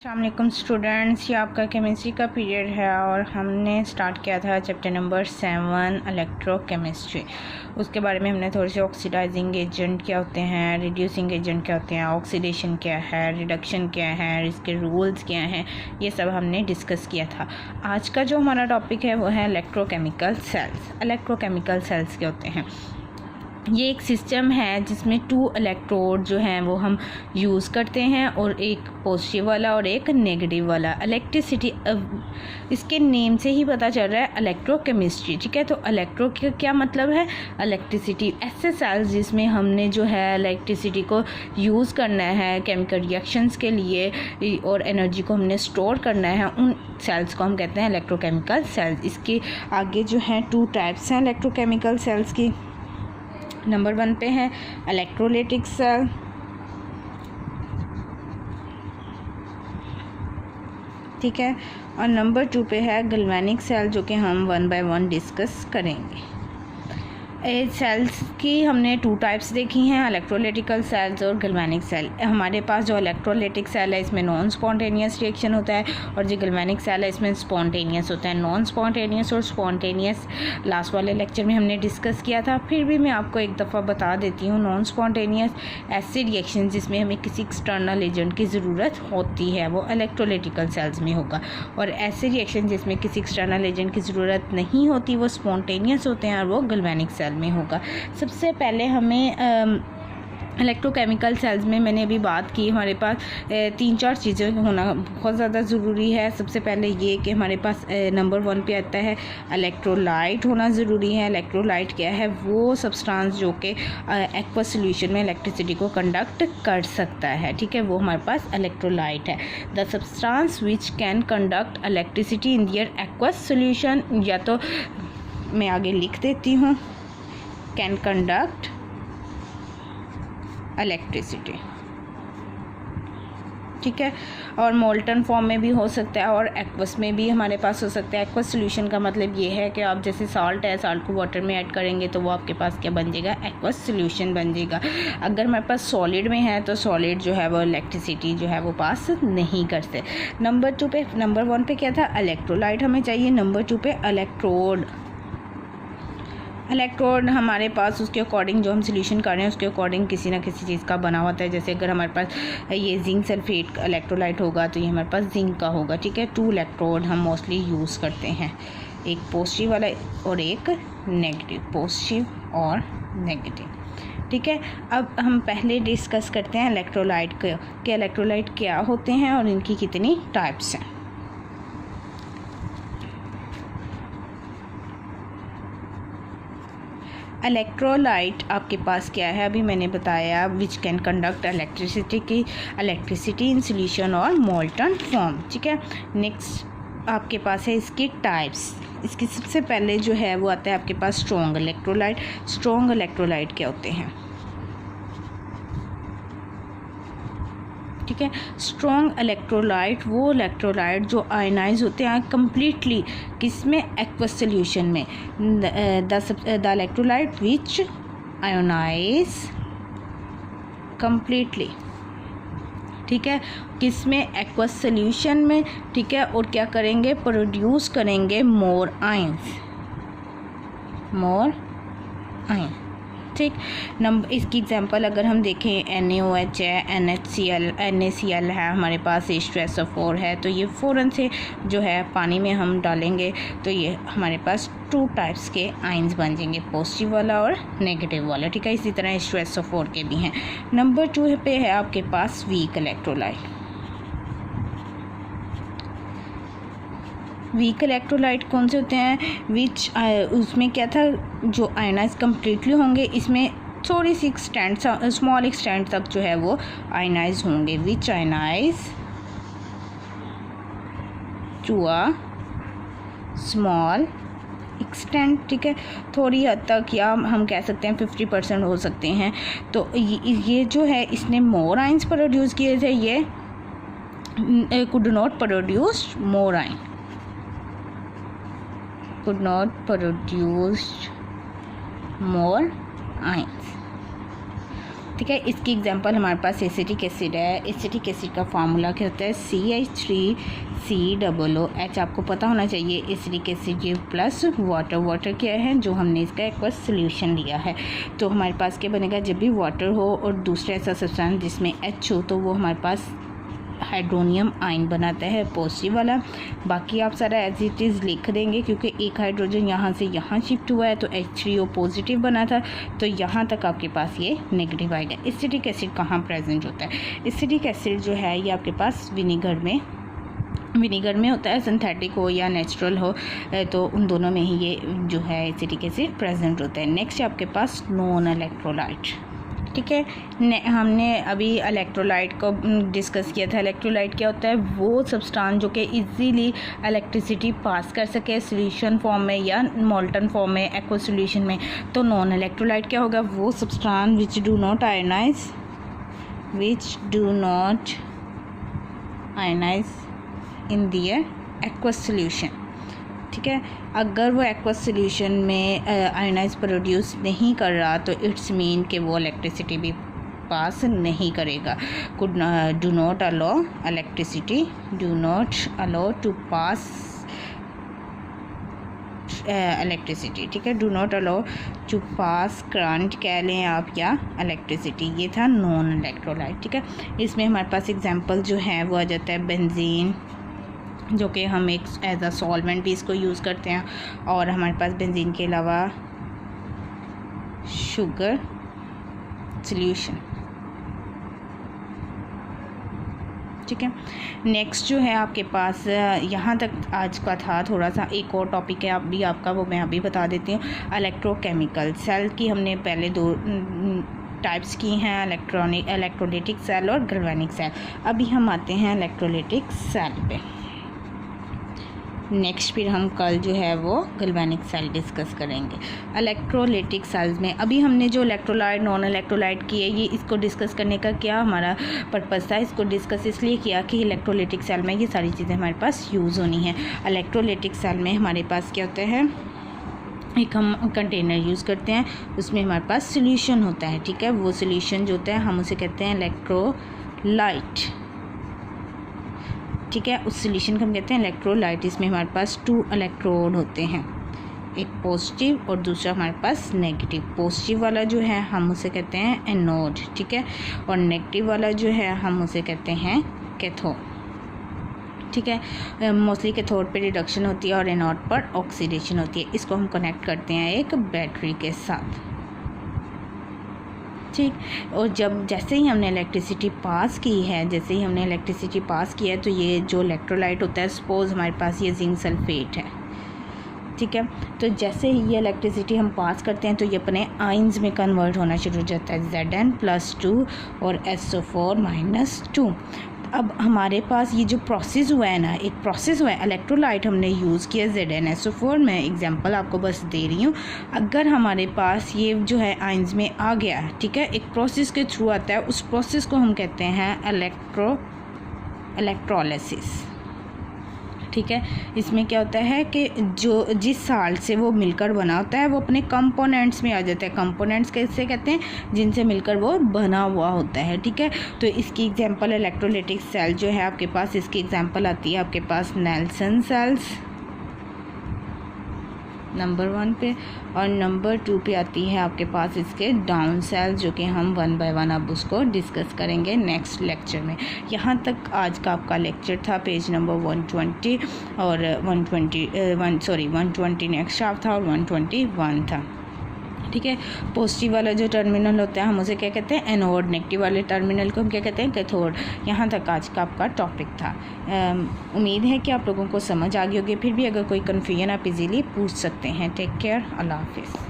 अस्सलामुअलैकुम स्टूडेंट्स, ये आपका केमिस्ट्री का पीरियड है और हमने स्टार्ट किया था चैप्टर नंबर 7 इलेक्ट्रोकेमिस्ट्री। उसके बारे में हमने थोड़े से ऑक्सीडाइजिंग एजेंट क्या होते हैं, रिड्यूसिंग एजेंट क्या होते हैं, ऑक्सीडेशन क्या है, रिडक्शन क्या है, इसके रूल्स क्या हैं, ये सब हमने डिस्कस किया था। आज का जो हमारा टॉपिक है वो है इलेक्ट्रोकेमिकल सेल्स। इलेक्ट्रोकेमिकल सेल्स क्या होते हैं? ये एक सिस्टम है जिसमें 2 इलेक्ट्रोड जो हैं वो हम यूज़ करते हैं और एक पॉजिटिव वाला और एक नेगेटिव वाला। इलेक्ट्रिसिटी, इसके नेम से ही पता चल रहा है इलेक्ट्रोकेमिस्ट्री, ठीक है। तो इलेक्ट्रो का क्या मतलब है? इलेक्ट्रिसिटी। ऐसे सेल्स जिसमें हमने जो है इलेक्ट्रिसिटी को यूज़ करना है केमिकल रिएक्शंस के लिए और एनर्जी को हमने स्टोर करना है, उन सेल्स को हम कहते हैं इलेक्ट्रोकेमिकल सेल्स। इसके आगे जो हैं 2 टाइप्स हैं इलेक्ट्रोकेमिकल सेल्स की। नंबर 1 पे है इलेक्ट्रोलाइटिक सेल, ठीक है, और नंबर 2 पे है गैल्वेनिक सेल, जो कि हम 1 बाय 1 डिस्कस करेंगे। सेल्स की हमने 2 टाइप्स देखी हैं, इलेक्ट्रोलाइटिकल सेल्स और गैल्वेनिक सेल। हमारे पास जो इलेक्ट्रोलाइटिक सेल है इसमें नॉन स्पॉन्टेनियस रिएक्शन होता है और जो गैल्वेनिक सेल है इसमें स्पॉन्टेनियस होता है। नॉन स्पॉन्टेनियस और स्पॉन्टेनियस लास्ट वाले लेक्चर में हमने डिस्कस किया था, फिर भी मैं आपको एक दफ़ा बता देती हूँ। नॉन स्पॉन्टेनियस ऐसे रिएक्शन जिसमें हमें किसी एक्सटर्नल एजेंट की ज़रूरत होती है वो इलेक्ट्रोलाइटिकल सेल्स में होगा, और ऐसे रिएक्शन जिसमें किसी एक्सटर्नल एजेंट की ज़रूरत नहीं होती वो स्पॉन्टेनियस होते हैं और वो गैल्वेनिक सेल में होगा। सबसे पहले हमें इलेक्ट्रोकेमिकल सेल्स में मैंने अभी बात की, हमारे पास 3-4 चीज़ें होना बहुत ज़्यादा ज़रूरी है। सबसे पहले ये कि हमारे पास नंबर 1 पे आता है इलेक्ट्रोलाइट होना ज़रूरी है। इलेक्ट्रोलाइट क्या है? वो सब्सटेंस जो कि एक्वा सॉल्यूशन में इलेक्ट्रिसिटी को कंडक्ट कर सकता है, ठीक है, वो हमारे पास इलेक्ट्रोलाइट है। The substance which can conduct electricity in their aqua solution, या तो मैं आगे लिख देती हूँ, कैन कंडक्ट इलेक्ट्रिसिटी, ठीक है, और मोल्टन फॉर्म में भी हो सकता है और एक्वस में भी हमारे पास हो सकता है। एक्वस सॉल्यूशन का मतलब ये है कि आप जैसे साल्ट है, साल्ट को वाटर में ऐड करेंगे तो वो आपके पास क्या बन जाएगा? एक्वस सॉल्यूशन बन जाएगा। अगर हमारे पास सॉलिड में है तो सॉलिड जो है वो इलेक्ट्रिसिटी जो है वो पास नहीं करते। नंबर 2 पे, नंबर 1 पे क्या था? इलेक्ट्रोलाइट हमें चाहिए। नंबर 2 पे इलेक्ट्रोड। इलेक्ट्रोड हमारे पास उसके अकॉर्डिंग जो हम सोल्यूशन कर रहे हैं उसके अकॉर्डिंग किसी ना किसी चीज़ का बना होता है। जैसे अगर हमारे पास ये जिंक सल्फेट का इलेक्ट्रोलाइट होगा तो ये हमारे पास जिंक का होगा, ठीक है। 2 इलेक्ट्रोड हम मोस्टली यूज़ करते हैं, एक पॉजिटिव वाला और एक नेगेटिव, पॉजिटिव और नेगेटिव, ठीक है। अब हम पहले डिस्कस करते हैं इलेक्ट्रोलाइट के इलेक्ट्रोलाइट क्या होते हैं और इनकी कितनी टाइप्स हैं। इलेक्ट्रोलाइट आपके पास क्या है? अभी मैंने बताया विच can conduct electricity in solution और मोल्टन फॉर्म, ठीक है। नेक्स्ट आपके पास है इसकी टाइप्स। इसकी सबसे पहले जो है वो आता है आपके पास स्ट्रॉन्ग इलेक्ट्रोलाइट। स्ट्रॉन्ग इलेक्ट्रोलाइट क्या होते हैं? ठीक है, स्ट्रॉन्ग इलेक्ट्रोलाइट वो इलेक्ट्रोलाइट जो आयनाइज होते हैं कम्प्लीटली, किसमें? एक्वस सॉल्यूशन में। The electrolyte which ionise completely, ठीक है, किसमें? एक्वस सॉल्यूशन में, ठीक है। और क्या करेंगे? प्रोड्यूस करेंगे मोर आयंस, मोर आयन, ठीक। नंबर इसकी एग्जांपल अगर हम देखें NaOH है, NaCl है, हमारे पास H2SO4 है, तो ये फ़ौरन से जो है पानी में हम डालेंगे तो ये हमारे पास 2 टाइप्स के आयंस बन जाएंगे, पॉजिटिव वाला और नेगेटिव वाला, ठीक है। इसी तरह H2SO4 के भी हैं। नंबर 2 पे है आपके पास वीक इलेक्ट्रोलाइट। वीक इलेक्ट्रोलाइट कौन से होते हैं? विच उसमें क्या था, जो आयनाइज कम्प्लीटली होंगे, इसमें थोड़ी सी एक्सटेंट, स्मॉल एक्सटेंट तक जो है वो आयनाइज होंगे। Which ionise to a small extent, ठीक है, थोड़ी हद तक, या हम कह सकते हैं 50% हो सकते हैं। तो ये जो है इसने मोर आयंस प्रोड्यूस किए थे, ये could not produce more ion, could not produce more ions। ठीक है। इसकी एग्जांपल हमारे पास एसिटिक एसिड है। एसिटिक एसिड का फार्मूला क्या होता है? CH3COOH। आपको पता होना चाहिए एसिटिक एसिड ये प्लस वाटर क्या है, जो हमने इसका एक्वस सोल्यूशन लिया है। तो हमारे पास क्या बनेगा? जब भी वाटर हो और दूसरा ऐसा सब्सटेंस जिसमें H हो तो वो हमारे पास हाइड्रोनियम आयन बनाता है, पॉजिटिव वाला। बाकी आप सारा एज इट इज़ लिख देंगे, क्योंकि एक हाइड्रोजन यहाँ से यहाँ शिफ्ट हुआ है तो H3O पॉजिटिव बना था, तो यहाँ तक आपके पास ये नेगेटिव आएगा। एसिटिक एसिड कहाँ प्रेजेंट होता है? एसिटिक एसिड जो है ये आपके पास विनीगर में होता है, सिंथेटिक हो या नेचुरल हो, तो उन दोनों में ही ये जो है एसिटिक एसिड प्रेजेंट होता है। नेक्स्ट आपके पास नॉन इलेक्ट्रोलाइट। ठीक है, हमने अभी इलेक्ट्रोलाइट को डिस्कस किया था। इलेक्ट्रोलाइट क्या होता है? वो सब्सटेंस जो कि इजीली इलेक्ट्रिसिटी पास कर सके सॉल्यूशन फॉर्म में या मोल्टन फॉर्म में, एक्वस सॉल्यूशन में। तो नॉन इलेक्ट्रोलाइट क्या होगा? वो substance which do not ionise in their aqueous solution. ठीक है, अगर वो एक्वस सॉल्यूशन में आयनाइज प्रोड्यूस नहीं कर रहा तो इट्स मीन कि वो इलेक्ट्रिसिटी भी पास नहीं करेगा। Do not allow to pass electricity. ठीक है, do not allow to pass current कह लें आप या इलेक्ट्रिसिटी। ये था नॉन इलेक्ट्रोलाइट। ठीक है, इसमें हमारे पास एग्जांपल जो है वो आ जाता है बेंजीन, जो कि हम एक एज अ सॉल्वेंट भी इसको यूज़ करते हैं, और हमारे पास बेंजीन के अलावा शुगर सॉल्यूशन। ठीक है, नेक्स्ट जो है आपके पास यहाँ तक आज का था। थोड़ा सा एक और टॉपिक है अभी आपका, वो मैं अभी बता देती हूँ। इलेक्ट्रोकेमिकल सेल की हमने पहले दो टाइप्स की हैं, इलेक्ट्रोलाइटिक सेल और गैल्वेनिक सेल। अभी हम आते हैं इलेक्ट्रोलाइटिक सेल पे। नेक्स्ट फिर हम कल जो है वो गैल्वेनिक सेल डिस्कस करेंगे। इलेक्ट्रोलाइटिक सेल्स में अभी हमने जो इलेक्ट्रोलाइट नॉन इलेक्ट्रोलाइट की है, ये इसको डिस्कस करने का क्या हमारा पर्पस था? इसको डिस्कस इसलिए किया कि इलेक्ट्रोलाइटिक सेल में ये सारी चीज़ें हमारे पास यूज़ होनी है। इलेक्ट्रोलाइटिक सेल में हमारे पास क्या होता है? एक हम कंटेनर यूज़ करते हैं, उसमें हमारे पास सोल्यूशन होता है। ठीक है, वो सोल्यूशन जो होता है हम उसे कहते हैं इलेक्ट्रोलाइट। ठीक है, उस सोल्यूशन को हम कहते हैं इलेक्ट्रोलाइट। इसमें हमारे पास 2 इलेक्ट्रोड होते हैं, एक पॉजिटिव और दूसरा हमारे पास नेगेटिव। पॉजिटिव वाला जो है हम उसे कहते हैं एनोड। ठीक है, और नेगेटिव वाला जो है हम उसे कहते हैं कैथोड। ठीक है, मोस्टली कैथोड पे रिडक्शन होती है और एनोड पर ऑक्सीडेशन होती है। इसको हम कनेक्ट करते हैं एक बैटरी के साथ। ठीक, और जैसे ही हमने इलेक्ट्रिसिटी पास की है तो ये जो इलेक्ट्रोलाइट होता है, सपोज़ हमारे पास ये जिंक सल्फेट है। ठीक है, तो जैसे ही ये इलेक्ट्रिसिटी हम पास करते हैं तो ये अपने आयंस में कन्वर्ट होना शुरू हो जाता है, Zn+2 और SO4-2। अब हमारे पास ये जो प्रोसेस हुआ है ना, एक प्रोसेस हुआ है, इलेक्ट्रोलाइट हमने यूज़ किया ZnSO4 में। एग्जांपल आपको बस दे रही हूँ। अगर हमारे पास ये जो है आयंस में आ गया, ठीक है, एक प्रोसेस के थ्रू आता है, उस प्रोसेस को हम कहते हैं इलेक्ट्रोलिसिस। ठीक है, इसमें क्या होता है कि जो जिस साल्ट से वो मिलकर बना होता है वो अपने कंपोनेंट्स में आ जाता है। कंपोनेंट्स कैसे कहते हैं? जिनसे मिलकर वो बना हुआ होता है। ठीक है, तो इसकी एग्जांपल इलेक्ट्रोलाइटिक सेल जो है आपके पास, इसकी एग्जांपल आती है आपके पास नेल्सन सेल्स नंबर 1 पे, और नंबर 2 पे आती है आपके पास इसके डाउन सेल्स, जो कि हम 1 बाय 1 अब उसको डिस्कस करेंगे नेक्स्ट लेक्चर में। यहाँ तक आज का आपका लेक्चर था, पेज नंबर 120 और 120 नेक्स्ट हाफ था और 121 था। ठीक है, पॉजिटिव वाला जो टर्मिनल होता है हम उसे क्या कहते हैं? एनोड। नेगेटिव वाले टर्मिनल को हम क्या कहते हैं? कैथोड। यहाँ तक आज का आपका टॉपिक था। उम्मीद है कि आप लोगों को समझ आ गई होगी। फिर भी अगर कोई कन्फ्यूजन आप इजीली पूछ सकते हैं। टेक केयर, अल्लाह हाफिज़।